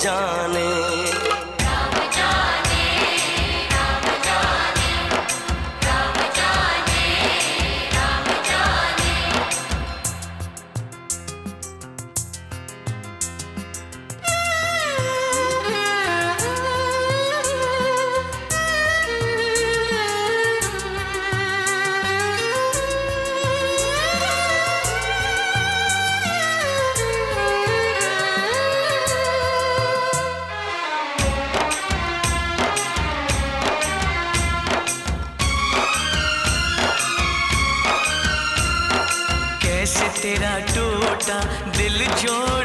जाने। राम जाने, राम जाने, राम जाने, राम जाने। कैसे तेरा टूटा दिल जोड़